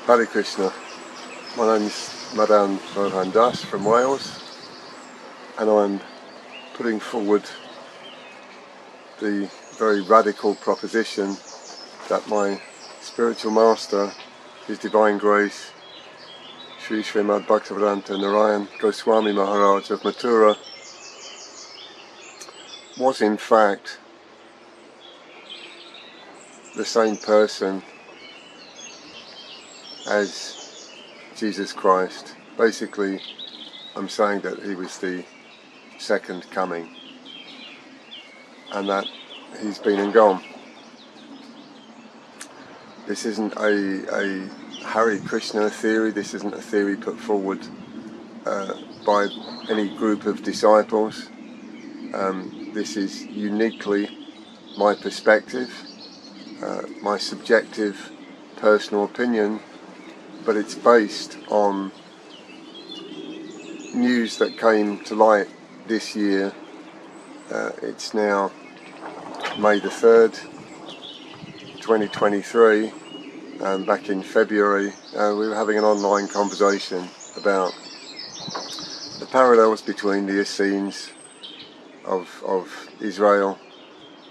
Hare Krishna. My name is Narayan from Wales, and I'm putting forward the very radical proposition that my spiritual master, His Divine Grace, Srimad Bhaktivedanta Narayan Gosvami Maharaja of Mathura, was in fact the same person as Jesus Christ. Basically, I'm saying that he was the second coming and that he's been and gone. This isn't a Hare Krishna theory, this isn't a theory put forward by any group of disciples. This is uniquely my perspective, my subjective personal opinion, but it's based on news that came to light this year. It's now May the 3rd, 2023, and back in February we were having an online conversation about the parallels between the Essenes of Israel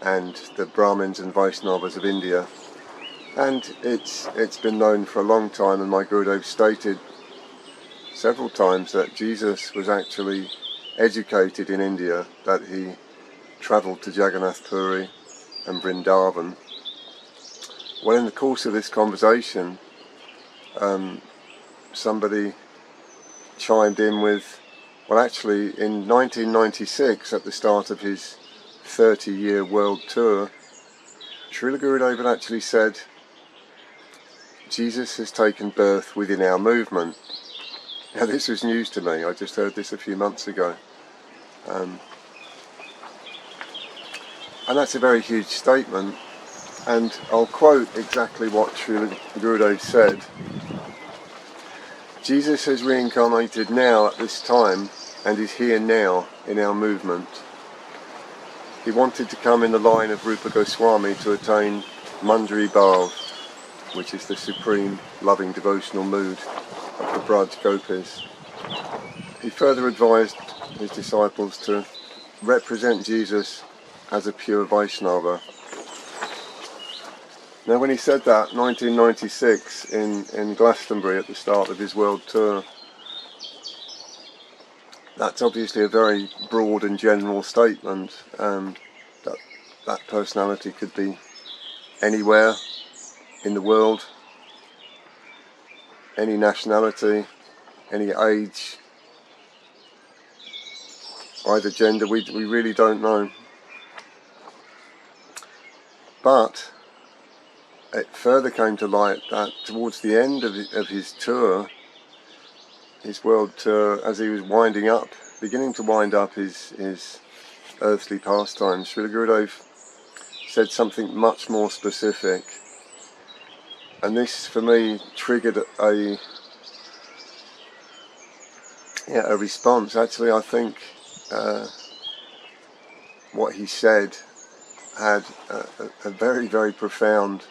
and the Brahmins and Vaishnavas of India. And it's been known for a long time, and my Gurudev stated several times that Jesus was actually educated in India, that he travelled to Jagannath Puri and Vrindavan. Well, in the course of this conversation, somebody chimed in with, well, actually in 1996, at the start of his 30-year world tour, Srila Gurudev had actually said, Jesus has taken birth within our movement. Now, this was news to me. I just heard this a few months ago. And that's a very huge statement. And I'll quote exactly what Srila Gurudev said. Jesus has reincarnated now at this time and is here now in our movement. He wanted to come in the line of Rupa Goswami to attain Manjari Bhav, which is the supreme loving devotional mood of the Braj Gopis. He further advised his disciples to represent Jesus as a pure Vaishnava. Now, when he said that, 1996, in Glastonbury at the start of his world tour, that's obviously a very broad and general statement. That personality could be anywhere in the world, any nationality, any age, either gender, we really don't know. But it further came to light that towards the end of his tour, his world tour, as he was beginning to wind up his earthly pastimes, Srila Gurudev said something much more specific. And this, for me, triggered a response. Actually, I think what he said had a very, very profound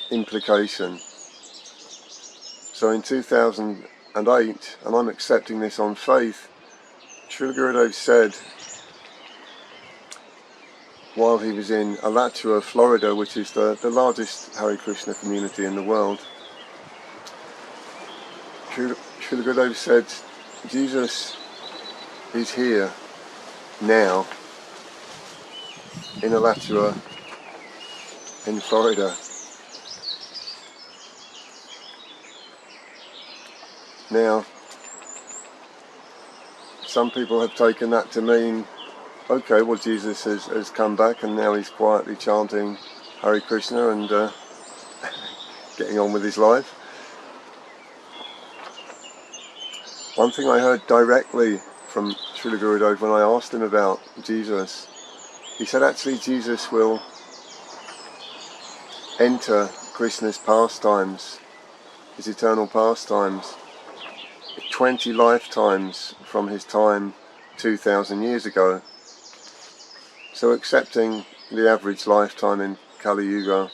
implication. So in 2008, and I'm accepting this on faith, Srila Gurudev said, while he was in Alachua, Florida, which is the largest Hare Krishna community in the world, Srila Gurudev said, Jesus is here now in Alachua in Florida. Now, some people have taken that to mean, okay, well, Jesus has come back and now he's quietly chanting Hare Krishna and getting on with his life. One thing I heard directly from Srila Gurudev when I asked him about Jesus, he said actually Jesus will enter Krishna's pastimes, his eternal pastimes, 20 lifetimes from his time 2,000 years ago. So accepting the average lifetime in Kali Yuga,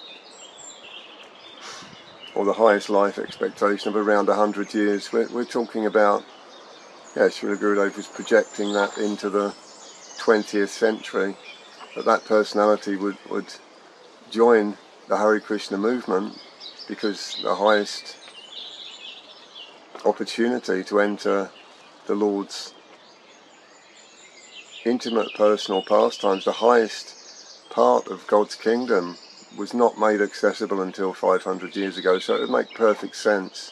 or the highest life expectation of around 100 years. We're talking about, Srila Gurudev was projecting that into the 20th century, that personality would join the Hare Krishna movement, because the highest opportunity to enter the Lord's intimate personal pastimes, the highest part of God's kingdom, was not made accessible until 500 years ago. So it would make perfect sense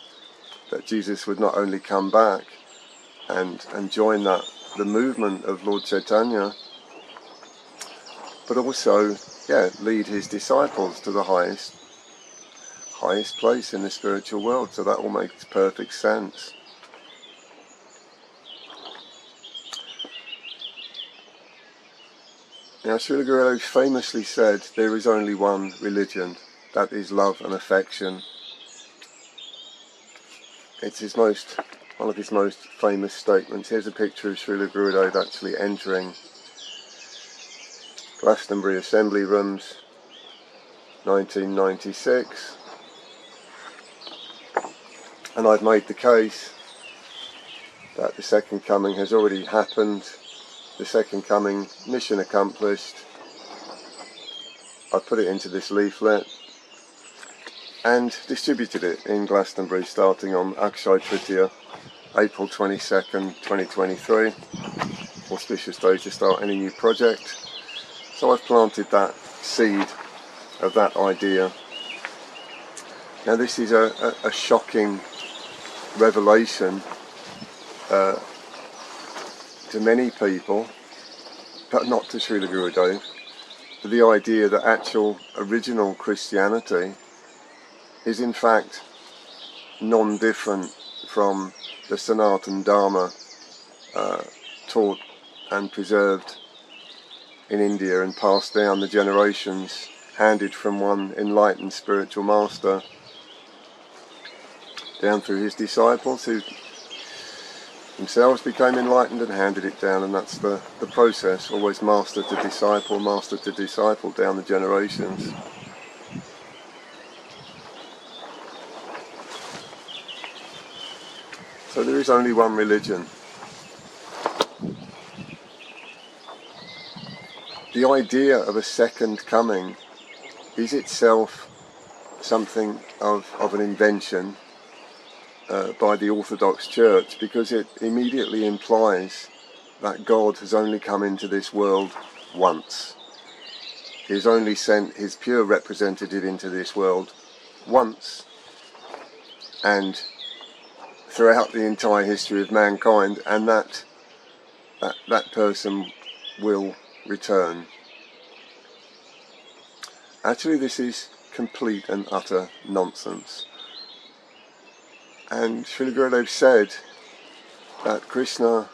that Jesus would not only come back and join the movement of Lord Chaitanya, but also lead his disciples to the highest place in the spiritual world. So that all makes perfect sense. Now, Srila Gurudev famously said, there is only one religion, that is love and affection. It's one of his most famous statements. Here's a picture of Srila Gurudev actually entering Glastonbury Assembly Rooms, 1996. And I've made the case that the second coming has already happened. The second coming, mission accomplished. I put it into this leaflet and distributed it in Glastonbury starting on Akshaya Tritiya, April 22nd, 2023. Auspicious day to start any new project. So I've planted that seed of that idea. Now this is a shocking revelation to many people, but not to Srila Gurudev. The idea that actual original Christianity is in fact non-different from the Sanatana Dharma taught and preserved in India and passed down the generations, handed from one enlightened spiritual master down through his disciples, who themselves became enlightened and handed it down. And that's the process, always master to disciple down the generations. So there is only one religion. The idea of a second coming is itself something of an invention by the Orthodox Church, because it immediately implies that God has only come into this world once. He has only sent his pure representative into this world once, and throughout the entire history of mankind, and that person will return. Actually, this is complete and utter nonsense. And Srila Gurudev said that Krishna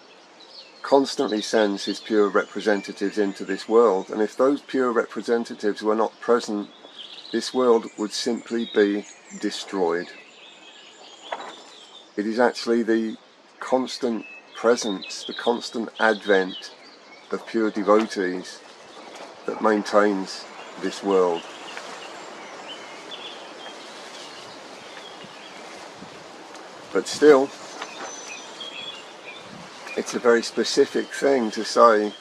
constantly sends his pure representatives into this world, and if those pure representatives were not present, this world would simply be destroyed. It is actually the constant presence, the constant advent of pure devotees that maintains this world. But still, it's a very specific thing to say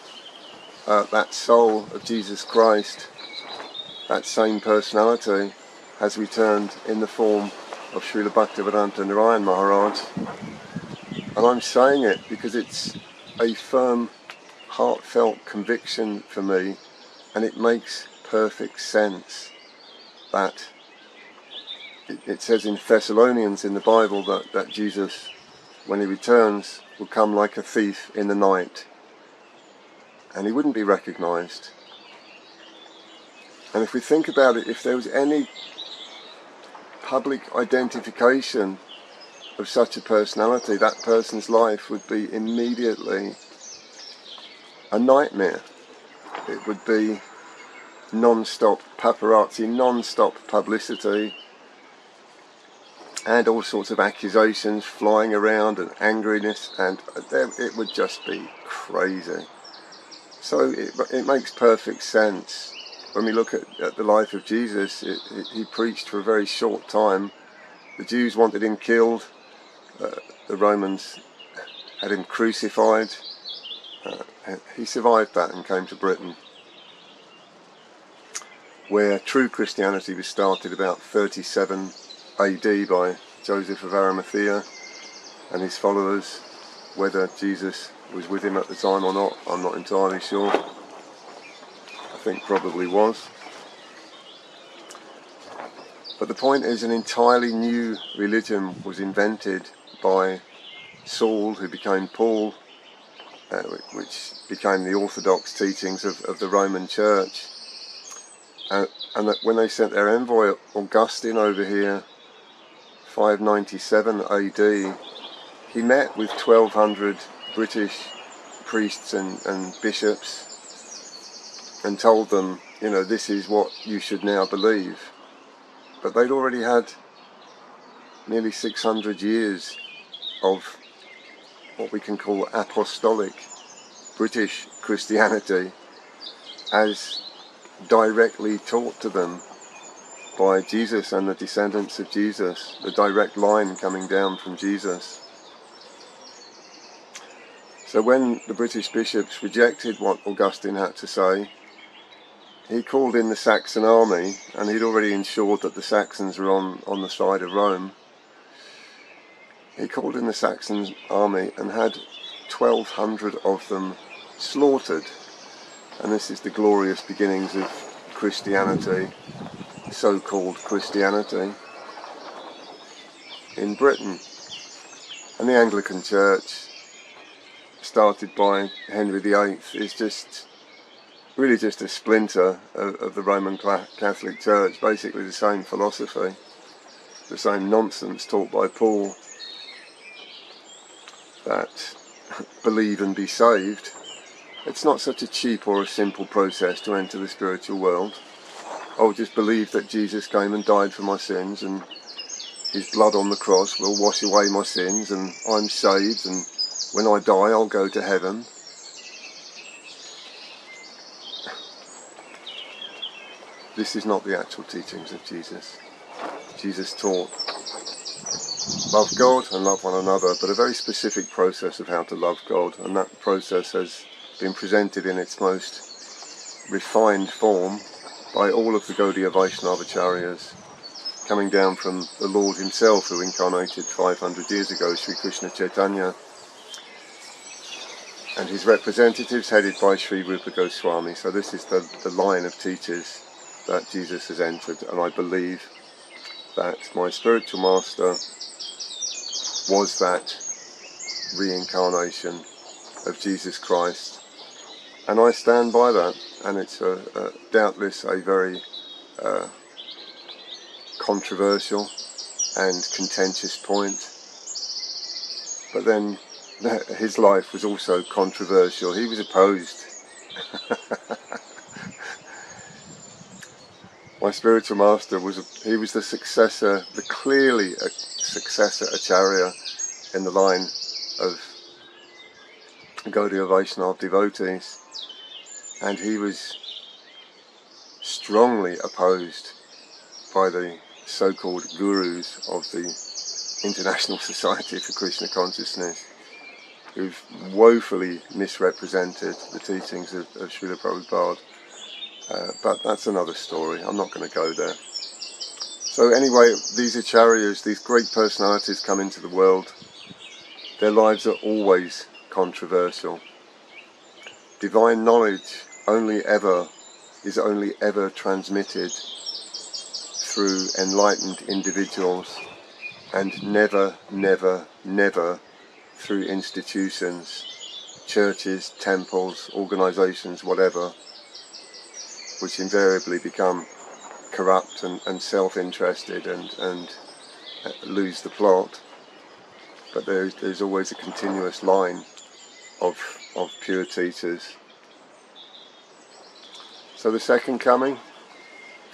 that soul of Jesus Christ, that same personality, has returned in the form of Srila Bhaktivedanta Narayan Maharaj. And I'm saying it because it's a firm, heartfelt conviction for me, and it makes perfect sense that it says in Thessalonians in the Bible that Jesus, when he returns, will come like a thief in the night, and he wouldn't be recognised. And if we think about it, if there was any public identification of such a personality, that person's life would be immediately a nightmare. It would be non-stop paparazzi, non-stop publicity, and all sorts of accusations flying around, and angriness, and it would just be crazy. So it makes perfect sense. When we look at the life of Jesus, he preached for a very short time, The Jews wanted him killed. The Romans had him crucified. He survived that and came to Britain, where true Christianity was started about 37 AD by Joseph of Arimathea and his followers. Whether Jesus was with him at the time or not, I'm not entirely sure. I think probably was. But the point is, an entirely new religion was invented by Saul, who became Paul, which became the orthodox teachings of the Roman Church. And that when they sent their envoy Augustine over here, 597 AD, he met with 1,200 British priests and bishops and told them, you know, this is what you should now believe. But they'd already had nearly 600 years of what we can call apostolic British Christianity as directly taught to them by Jesus and the descendants of Jesus, the direct line coming down from Jesus. So when the British bishops rejected what Augustine had to say, he called in the Saxon army, and he'd already ensured that the Saxons were on the side of Rome. He called in the Saxon army and had 1,200 of them slaughtered. And this is the glorious beginnings of Christianity, so-called Christianity, in Britain. And the Anglican Church, started by Henry VIII, is really just a splinter of the Roman Catholic Church, basically the same philosophy, the same nonsense taught by Paul, that believe and be saved. It's not such a cheap or a simple process to enter the spiritual world. I'll just believe that Jesus came and died for my sins, and his blood on the cross will wash away my sins, and I'm saved, and when I die I'll go to heaven. This is not the actual teachings of Jesus. Jesus taught love God and love one another, but a very specific process of how to love God, and that process has been presented in its most refined form by all of the Gaudiya Vaishnava Acharyas, coming down from the Lord himself, who incarnated 500 years ago, Sri Krishna Chaitanya, and his representatives headed by Sri Rupa Gosvami. So this is the line of teachers that Jesus has entered, and I believe that my spiritual master was that reincarnation of Jesus Christ, and I stand by that, and it's doubtless a very controversial and contentious point, but then his life was also controversial. He was opposed. My spiritual master was the successor, clearly a successor Acharya in the line of Gaudiya Vaishnava devotees, and he was strongly opposed by the so-called gurus of the International Society for Krishna Consciousness, who've woefully misrepresented the teachings of Srila Prabhupada. But that's another story. I'm not going to go there. So anyway, these acharyas, these great personalities come into the world. Their lives are always controversial. Divine knowledge is only ever transmitted through enlightened individuals, and never, never, never through institutions, churches, temples, organizations, whatever, which invariably become corrupt and self-interested and lose the plot. But there's always a continuous line of pure teachers. So the second coming,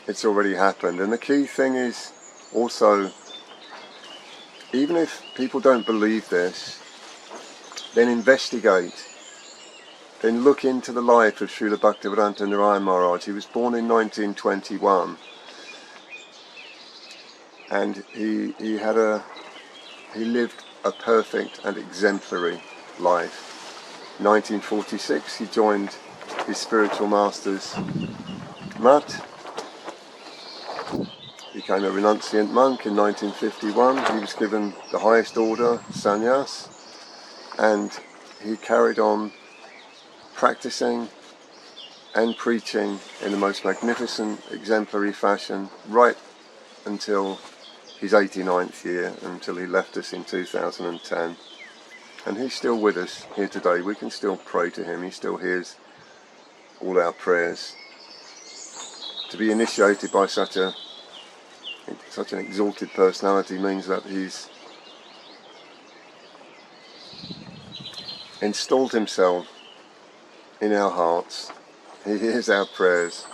it's already happened. And the key thing is also, even if people don't believe this, then investigate. Then look into the life of Srila Bhaktivedanta Narayan Maharaja. He was born in 1921. and he lived a perfect and exemplary life. In 1946 he joined his spiritual master's mat, became a renunciant monk in 1951. He was given the highest order, sannyas, and he carried on practicing and preaching in the most magnificent, exemplary fashion right until his 89th year, until he left us in 2010. And he's still with us here today. We can still pray to him. He still hears all our prayers. To be initiated by such an exalted personality means that he's installed himself in our hearts. He hears our prayers,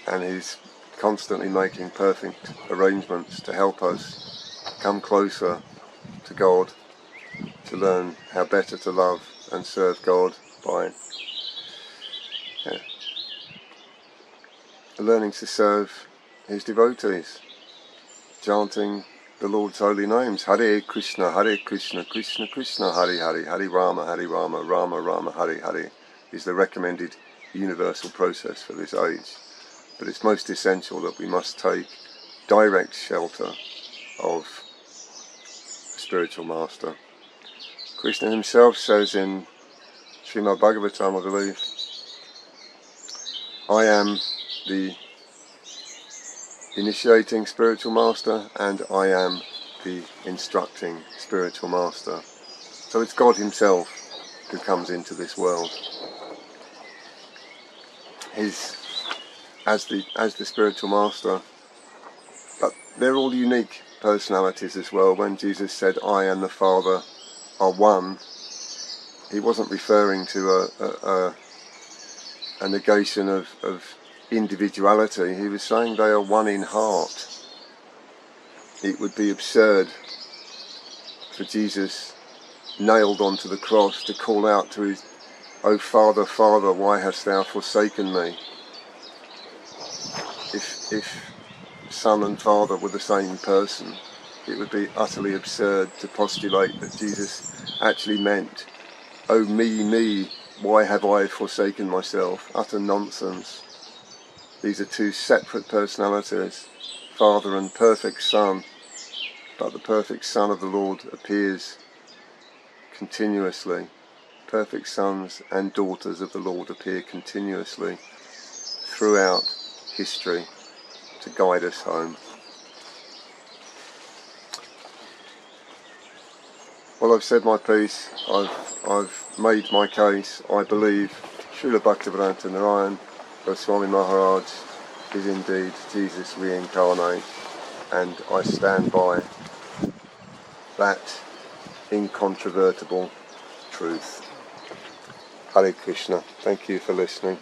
and he's constantly making perfect arrangements to help us come closer to God, to learn how better to love and serve God by learning to serve his devotees, chanting the Lord's holy names. Hare Krishna, Krishna Krishna, Hare Hare, Hare Rama, Rama Rama, Hare Hare is the recommended universal process for this age. But it's most essential that we must take direct shelter of a spiritual master. Krishna himself says in Srimad Bhagavatam, I believe, I am the initiating spiritual master and I am the instructing spiritual master. So it's God himself who comes into this world. As the spiritual master, but they're all unique personalities as well. When Jesus said, I and the Father are one, he wasn't referring to a negation of individuality. He was saying they are one in heart. It would be absurd for Jesus, nailed onto the cross, to call out to his, O Father, Father, why hast thou forsaken me? If Son and Father were the same person, it would be utterly absurd to postulate that Jesus actually meant, oh me, why have I forsaken myself? Utter nonsense. These are two separate personalities, Father and perfect Son, but the perfect Son of the Lord appears continuously. Perfect sons and daughters of the Lord appear continuously throughout history to guide us home. Well, I've said my piece, I've made my case. I believe Srila Bhaktivedanta Narayan, Gosvami Maharaja, is indeed Jesus reincarnate, and I stand by that incontrovertible truth. Hare Krishna. Thank you for listening.